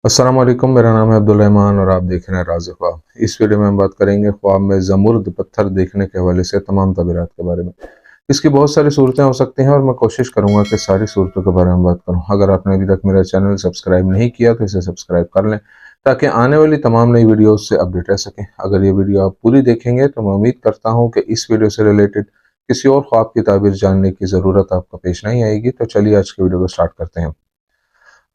अस्सलाम वालेकुम, मेरा नाम है अब्दुल रहमान और आप देख रहे हैं राज़ ख्वाब। इस वीडियो में हम बात करेंगे ख्वाब में ज़मुर्द पत्थर देखने के हवाले से तमाम तबीरात के बारे में। इसकी बहुत सारी सूरतें हो सकती हैं और मैं कोशिश करूंगा कि सारी सूरतों के बारे में बात करूं। अगर आपने अभी तक मेरा चैनल सब्सक्राइब नहीं किया तो इसे सब्सक्राइब कर लें ताकि आने वाली तमाम नई वीडियोज़ से अपडेट रह सकें। अगर ये वीडियो आप पूरी देखेंगे तो मैं उम्मीद करता हूँ कि इस वीडियो से रिलेटेड किसी और ख्वाब की ताबीर जानने की ज़रूरत आपको पेश नहीं आएगी। तो चलिए आज की वीडियो को स्टार्ट करते हैं।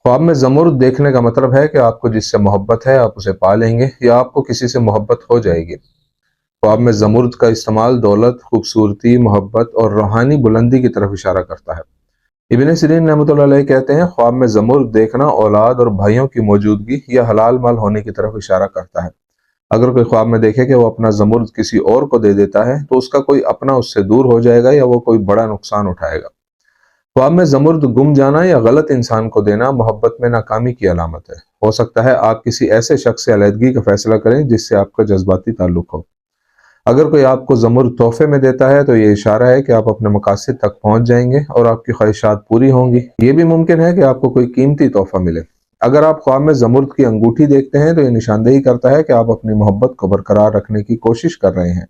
ख्वाब में ज़मुर्द देखने का मतलब है कि आपको जिससे मोहब्बत है आप उसे पा लेंगे या आपको किसी से मोहब्बत हो जाएगी। ख्वाब में ज़मुर्द का इस्तेमाल दौलत, खूबसूरती, मोहब्बत और रूहानी बुलंदी की तरफ इशारा करता है। इब्न सीरीन रहमतुल्लाह अलैह कहते हैं, ख्वाब में ज़मुर्द देखना औलाद और भाइयों की मौजूदगी या हलाल माल होने की तरफ इशारा करता है। अगर कोई ख्वाब में देखे कि वो अपना ज़मुर्द किसी और को दे देता है तो उसका कोई अपना उससे दूर हो जाएगा या वो कोई बड़ा नुकसान उठाएगा। ख्वाब में ज़मुर्द गुम जाना या गलत इंसान को देना मोहब्बत में नाकामी की अलामत है। हो सकता है आप किसी ऐसे शख्स से अलहदगी का फैसला करें जिससे आपका जज्बाती ताल्लुक हो। अगर कोई आपको ज़मुर्द तोहफे में देता है तो ये इशारा है कि आप अपने मकासद तक पहुंच जाएंगे और आपकी ख्वाहिशात पूरी होंगी। ये भी मुमकिन है कि आपको कोई कीमती तोहफा मिले। अगर आप ख्वाब में ज़मुर्द की अंगूठी देखते हैं तो ये निशानदेही करता है कि आप अपनी मोहब्बत को बरकरार रखने की कोशिश कर रहे हैं,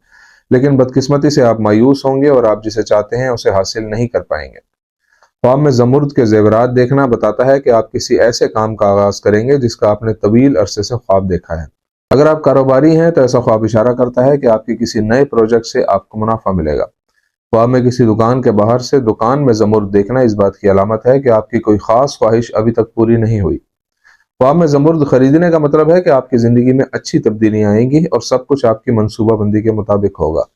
लेकिन बदकिस्मती से आप मायूस होंगे और आप जिसे चाहते हैं उसे हासिल नहीं कर पाएंगे। ख्वाब में ज़मुर्द के ज़ेवरात देखना बताता है कि आप किसी ऐसे काम का आगाज़ करेंगे जिसका आपने तवील अरसे से ख्वाब देखा है। अगर आप कारोबारी हैं तो ऐसा ख्वाब इशारा करता है कि आपके किसी नए प्रोजेक्ट से आपको मुनाफा मिलेगा। ख्वाब में किसी दुकान के बाहर से दुकान में ज़मुर्द देखना इस बात की अलामत है कि आपकी कोई ख़ास ख्वाहिश अभी तक पूरी नहीं हुई। ख्वाब में ज़मुर्द खरीदने का मतलब है कि आपकी ज़िंदगी में अच्छी तब्दीलियाँ आएंगी और सब कुछ आपकी मनसूबाबंदी के मुताबिक होगा।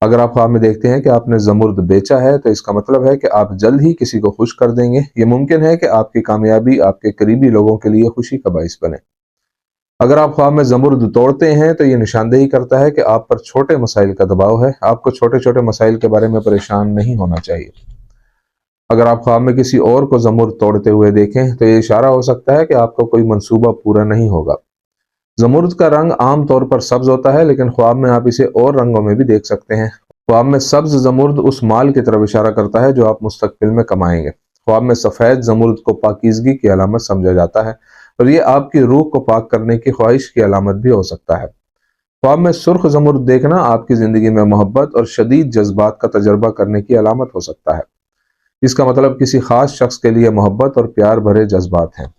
अगर आप ख्वाब में देखते हैं कि आपने ज़मुर्द बेचा है तो इसका मतलब है कि आप जल्द ही किसी को खुश कर देंगे। ये मुमकिन है कि आपकी कामयाबी आपके करीबी लोगों के लिए खुशी का बाइस बने। अगर आप ख्वाब में ज़मुर्द तोड़ते हैं तो ये निशानदेही करता है कि आप पर छोटे मसाइल का दबाव है। आपको छोटे छोटे मसाइल के बारे में परेशान नहीं होना चाहिए। अगर आप ख्वाब में किसी और को ज़मुर्द तोड़ते हुए देखें तो ये इशारा हो सकता है कि आपका कोई मंसूबा पूरा नहीं होगा। ज़मुर्द का रंग आम तौर पर सब्ज होता है, लेकिन ख्वाब में आप इसे और रंगों में भी देख सकते हैं। ख्वाब में सब्ज ज़मुर्द उस माल की तरफ इशारा करता है जो आप मुस्तकबिल में कमाएंगे। ख्वाब में सफ़ेद ज़मुर्द को पाकीज़गी की अलामत समझा जाता है और ये आपकी रूह को पाक करने की ख्वाहिश की अलामत भी हो सकता है। ख्वाब में सुर्ख ज़मुर्द देखना आपकी ज़िंदगी में मोहब्बत और शदीद जज्बात का तजर्बा करने की अलामत हो सकता है। इसका मतलब किसी खास शख्स के लिए मोहब्बत और प्यार भरे जज्बात हैं।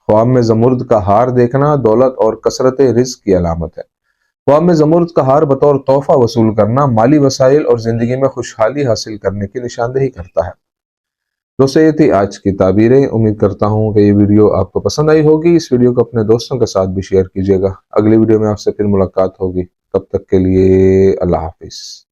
ख्वाब में ज़मुर्द का हार देखना दौलत और कसरत रिज़्क़ की अलामत है। ख्वाब में ज़मुर्द का हार बतौर तोहफा वसूल करना माली वसाइल और ज़िंदगी में खुशहाली हासिल करने की निशानदेही करता है। दोस्तों, ये थी आज की ताबीरें। उम्मीद करता हूँ कि ये वीडियो आपको पसंद आई होगी। इस वीडियो को अपने दोस्तों के साथ भी शेयर कीजिएगा। अगली वीडियो में आपसे फिर मुलाकात होगी। तब तक के लिए अल्लाह हाफिज़।